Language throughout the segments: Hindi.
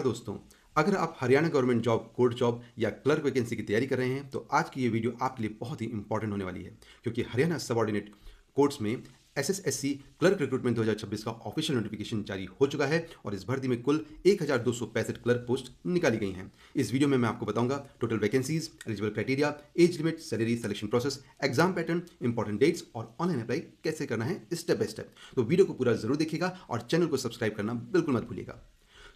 दोस्तों, अगर आप Haryana government job, court job या क्लर्क वैकेंसी की तैयारी कर रहे हैं, तो आज की ये वीडियो आपके लिए बहुत ही इंपॉर्टेंट होने वाली है, क्योंकि हरियाणा सबऑर्डिनेट कोर्ट्स में एसएसएससी क्लर्क रिक्रूटमेंट 2026 का ऑफिशियल नोटिफिकेशन जारी हो चुका है और इस भर्ती में कुल 1265 क्लर्क पोस्ट निकाली गई हैं। इस वीडियो में मैं आपको बताऊंगा total vacancies, eligible criteria, age limit, salary, selection process, exam pattern, important dates और ऑनलाइन अप्लाई कैसे करना है स्टेप बाय स्टेप। तो वीडियो को पूरा जरूर देखिएगा और चैनल को सब्सक्राइब करना बिल्कुल मत भूलिएगा।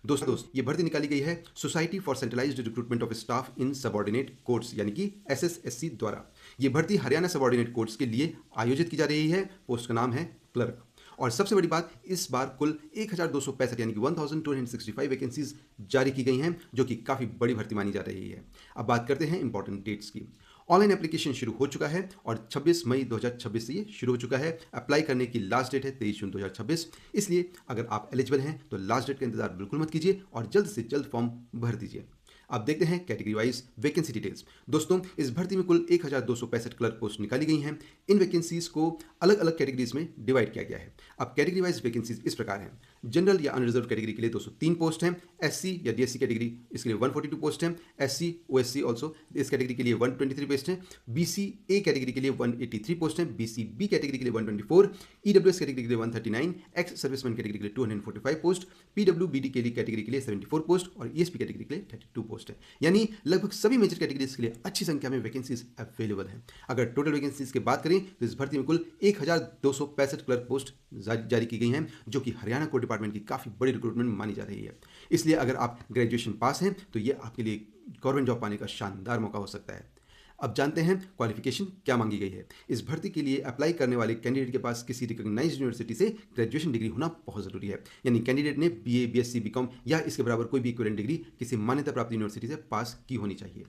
दोस्तों, ये भर्ती निकाली गई है society for centralised recruitment of staff in subordinate courts यानी कि एसएसएससी द्वारा। ये भर्ती हरियाणा सबऑर्डिनेट कोर्ट्स के लिए आयोजित की जा रही है। पोस्ट का नाम है क्लर्क। और सबसे बड़ी बात, इस बार कुल 1265 यानी कि 1265 वैकेंसीज जारी की गई हैं, जो कि काफ़ी बड़ी भर्ती मानी जा रही है। अब बात करते हैं इंपॉर्टेंट डेट्स की। ऑनलाइन एप्लीकेशन शुरू हो चुका है और 26 मई 2026 से ये शुरू हो चुका है। अप्लाई करने की लास्ट डेट है 23 जून 2026। इसलिए अगर आप एलिजिबल हैं तो लास्ट डेट का इंतजार बिल्कुल मत कीजिए और जल्द से जल्द फॉर्म भर दीजिए। अब देखते हैं कैटेगरी वाइज वैकेंसी डिटेल्स। दोस्तों, इस भर्ती में कुल 1265 क्लर्क पोस्ट निकाली गई हैं। इन वैकेंसीज को अलग अलग कैटेगरीज में डिवाइड किया गया है। अब कैटेगरी वाइज वैकेंसीज इस प्रकार हैं। जनरल या अनरिजर्व कैटेगरी के लिए 203 पोस्ट हैं। एससी या डीएससी कैटेगरी इसके लिए 142 पोस्ट हैं। एससी ओएससी ऑल्सो इस कैटेगरी के लिए 123 पोस्ट हैं। बीसी ए कैटेगरी के लिए 183 पोस्ट हैं। बीसी बी कैटेगरी के लिए 124, ईडब्ल्यूएस कैटेगरी के लिए 139, एक्स सर्विसमैन कैटेगरी के लिए 245 पोस्ट, पीडब्ल्यूबीडी के लिए कैटेगरी के लिए 74 पोस्ट और ईएसपी कैटेगरी के लिए 32 पोस्ट है। यानी लगभग सभी मेजर कैटेगरीज के लिए अच्छी संख्या में वैकेंसीज अवेलेबल हैं। अगर टोटल वैकेंसीज की बात करें तो इस भर्ती में कुल 1265 क्लर्क पोस्ट जारी की गई हैं, जो कि हरियाणा कोर्ट डिपार्टमेंट की काफ़ी बड़ी रिक्रूटमेंट मानी जा रही है। इसलिए अगर आप ग्रेजुएशन पास हैं तो ये आपके लिए गवर्नमेंट जॉब पाने का शानदार मौका हो सकता है। अब जानते हैं क्वालिफिकेशन क्या मांगी गई है। इस भर्ती के लिए अप्लाई करने वाले कैंडिडेट के पास किसी रिकॉग्नाइज्ड यूनिवर्सिटी से ग्रेजुएशन डिग्री होना बहुत जरूरी है। यानी कैंडिडेट ने बीए, बीएससी, बीकॉम या इसके बराबर कोई भी इक्विवेलेंट डिग्री किसी मान्यता प्राप्त यूनिवर्सिटी से पास की होनी चाहिए।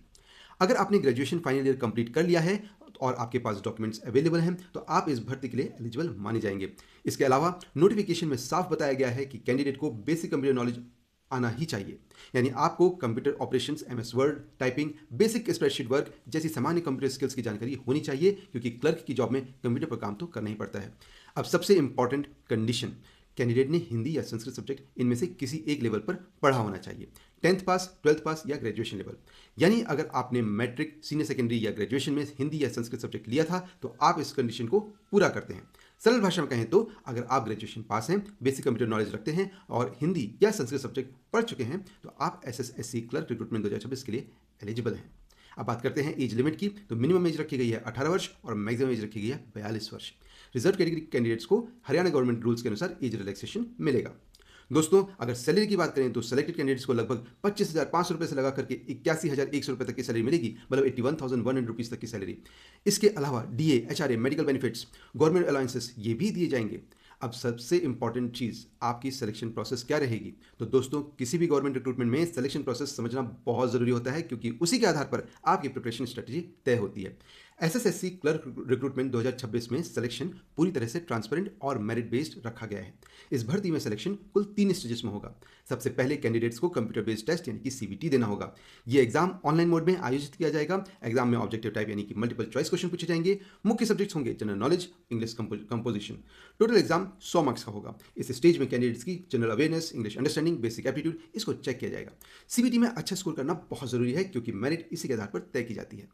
अगर आपने ग्रेजुएशन फाइनल ईयर कंप्लीट कर लिया है और आपके पास डॉक्यूमेंट्स अवेलेबल हैं तो आप इस भर्ती के लिए एलिजिबल माने जाएंगे। इसके अलावा नोटिफिकेशन में साफ बताया गया है कि कैंडिडेट को बेसिक कंप्यूटर नॉलेज आना ही चाहिए। यानी आपको computer operations, MS word, typing, basic spreadsheet work जैसी सामान्य कंप्यूटर स्किल्स की जानकारी होनी चाहिए, क्योंकि क्लर्क की जॉब में कंप्यूटर पर काम तो करना ही पड़ता है। अब सबसे इंपॉर्टेंट कंडीशन, कैंडिडेट ने हिंदी या संस्कृत सब्जेक्ट इनमें से किसी एक लेवल पर पढ़ा होना चाहिए। 10th पास, 12th पास या ग्रेजुएशन लेवल। यानी अगर आपने मैट्रिक, सीनियर सेकेंडरी या ग्रेजुएशन में हिंदी या संस्कृत सब्जेक्ट लिया था तो आप इस कंडीशन को पूरा करते हैं। सरल भाषा में कहें तो अगर आप ग्रेजुएशन पास हैं, बेसिक कंप्यूटर नॉलेज रखते हैं और हिंदी या संस्कृत सब्जेक्ट पढ़ चुके हैं तो आप एसएसएससी क्लर्क रिक्रूटमेंट 2026 के लिए एलिजिबल हैं। अब बात करते हैं एज लिमिट की। तो मिनिमम एज रखी गई है 18 वर्ष और मैक्सिमम एज रखी गई है 42 वर्ष। रिजर्व कैटेगरी कैंडिडेट्स को हरियाणा गवर्नमेंट रूल्स के अनुसार एज रिलैक्सेशन मिलेगा। दोस्तों, अगर सैलरी की बात करें तो सेलेक्टेड कैंडिडेट्स को लगभग 25,500 रुपये से लगा करके 81,100 रुपये तक की सैलरी मिलेगी, मतलब 81,100 रुपीज़ तक की सैलरी। इसके अलावा DA, HRA, medical benefits, government allowances ये भी दिए जाएंगे। अब सबसे इंपॉर्टेंट चीज़, आपकी सिलेक्शन प्रोसेस क्या रहेगी। तो दोस्तों, किसी भी गवर्नमेंट रिक्रूटमेंट में सिलेक्शन प्रोसेस समझना बहुत ज़रूरी होता है, क्योंकि उसी के आधार पर आपकी प्रिपरेशन स्ट्रेटजी तय होती है। एसएसएससी क्लर्क रिक्रूटमेंट 2026 में सिलेक्शन पूरी तरह से ट्रांसपेरेंट और मेरिट बेस्ड रखा गया है। इस भर्ती में सिलेक्शन कुल 3 स्टेजेस में होगा। सबसे पहले कैंडिडेट्स को कंप्यूटर बेस्ड टेस्ट यानी कि सीबीटी देना होगा। ये एग्जाम ऑनलाइन मोड में आयोजित किया जाएगा। एग्जाम में ऑब्जेक्टिव टाइप यानी कि मल्टीपल चॉइस क्वेश्चन पूछे जाएंगे। मुख्य सब्जेक्ट्स होंगे general knowledge, English composition. Total exam 100 marks का होगा। इस स्टेज में कैंडिडेट्स की general awareness, English understanding, basic aptitude इसको चेक किया जाएगा। सीबीटी में अच्छा स्कोर करना बहुत जरूरी है, क्योंकि मेरिट इसी के आधार पर तय की जाती है।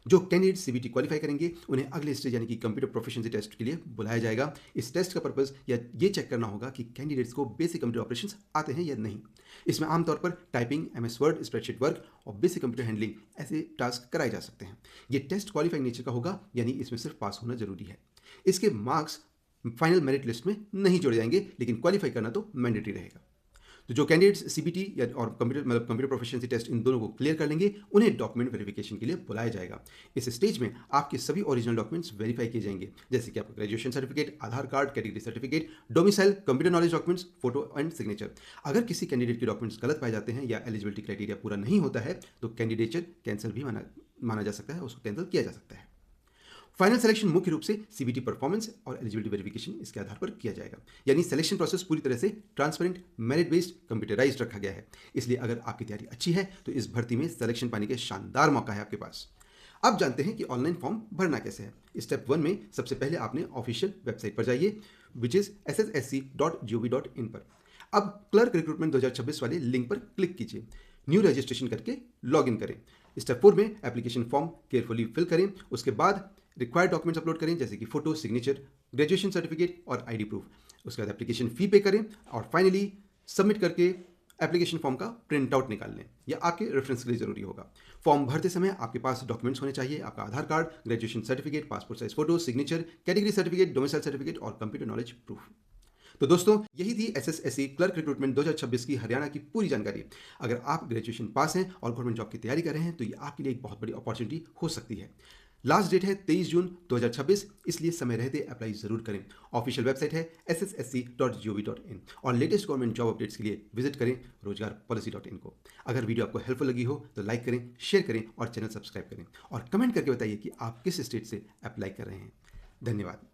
जो कैंडिडेट सीबीटी क्वालिफाई करेंगे उन्हें अगले स्टेज यानी कि कंप्यूटर प्रोफिशिएंसी टेस्ट के लिए बुलाया जाएगा। इस टेस्ट का पर्पस या ये चेक करना होगा कि कैंडिडेट्स को बेसिक कंप्यूटर ऑपरेशंस आते हैं या नहीं। इसमें आमतौर पर typing, MS word, spreadsheet work और बेसिक कंप्यूटर हैंडलिंग ऐसे टास्क कराए जा सकते हैं। ये टेस्ट क्वालिफाइंग नेचर का होगा, यानी इसमें सिर्फ पास होना जरूरी है। इसके मार्क्स फाइनल मेरिट लिस्ट में नहीं जोड़े जाएंगे, लेकिन क्वालिफाई करना तो मैंडेटरी रहेगा। तो जो कैंडिडेट्स सीबीटी या और कंप्यूटर प्रोफिशिएंसी टेस्ट इन दोनों को क्लियर कर लेंगे, उन्हें डॉक्यूमेंट वेरिफिकेशन के लिए बुलाया जाएगा। इस स्टेज में आपके सभी ओरिजिनल डॉक्यूमेंट्स वेरीफाई किए जाएंगे, जैसे कि आपका graduation certificate, Aadhaar card, category certificate, domicile, computer knowledge documents, photo and signature. अगर किसी कैंडिडेट के डॉक्यूमेंट्स गलत पाए जाते हैं या एलिजिबिलिटी क्राइटेरिया पूरा नहीं होता है तो कैंडिडेचर कैंसिल भी माना जा सकता है, उसको कैंसिल किया जा सकता है। फाइनल सिलेक्शन मुख्य रूप से सीबीटी परफॉर्मेंस और एलिजिबिलिटी वेरिफिकेशन इसके आधार पर किया जाएगा। यानी सिलेक्शन प्रोसेस पूरी तरह से ट्रांसपेरेंट, मेरिट बेस्ड, कंप्यूटराइज्ड रखा गया है। इसलिए अगर आपकी तैयारी अच्छी है तो इस भर्ती में सिलेक्शन पाने के शानदार मौका है आपके पास। अब जानते हैं कि ऑनलाइन फॉर्म भरना कैसे है। स्टेप 1 में सबसे पहले आपने ऑफिशियल वेबसाइट पर जाइए, विच इज sssc.gov.in पर। अब क्लर्क रिक्रूटमेंट 2026 वाले लिंक पर क्लिक कीजिए, न्यू रजिस्ट्रेशन करके लॉगिन करें। स्टेप 4 में एप्लीकेशन फॉर्म केयरफुली फिल करें। उसके बाद रिक्वायर्ड डॉक्यूमेंट्स अपलोड करें, जैसे कि फोटो, सिग्नेचर, ग्रेजुएशन सर्टिफिकेट और आईडी प्रूफ। उसके बाद एप्लीकेशन फी पे करें और फाइनली सबमिट करके एप्लीकेशन फॉर्म का प्रिंट आउट निकाल लें। यह आपके रेफरेंस के लिए जरूरी होगा। फॉर्म भरते समय आपके पास डॉक्यूमेंट्स होने चाहिए, आपका Aadhaar card, graduation certificate, passport size photo, signature, category certificate, domicile certificate और कंप्यूटर नॉलेज प्रूफ। तो दोस्तों, यही थी एसएसएससी क्लर्क रिक्रूटमेंट 2026 की हरियाणा की पूरी जानकारी। अगर आप ग्रेजुएशन पास हैं और गवर्नमेंट जॉब की तैयारी कर रहे हैं तो ये आपके लिए एक बहुत बड़ी अपॉर्चुनिटी हो सकती है। लास्ट डेट है 23 जून 2026, इसलिए समय रहते अप्लाई जरूर करें। ऑफिशियल वेबसाइट है sssc.gov.in और लेटेस्ट गवर्नमेंट जॉब अपडेट्स के लिए विजिट करें रोजगारपॉलिसी.in को। अगर वीडियो आपको हेल्पफुल लगी हो तो लाइक करें, शेयर करें और चैनल सब्सक्राइब करें और कमेंट करके बताइए कि आप किस स्टेट से अप्लाई कर रहे हैं। धन्यवाद।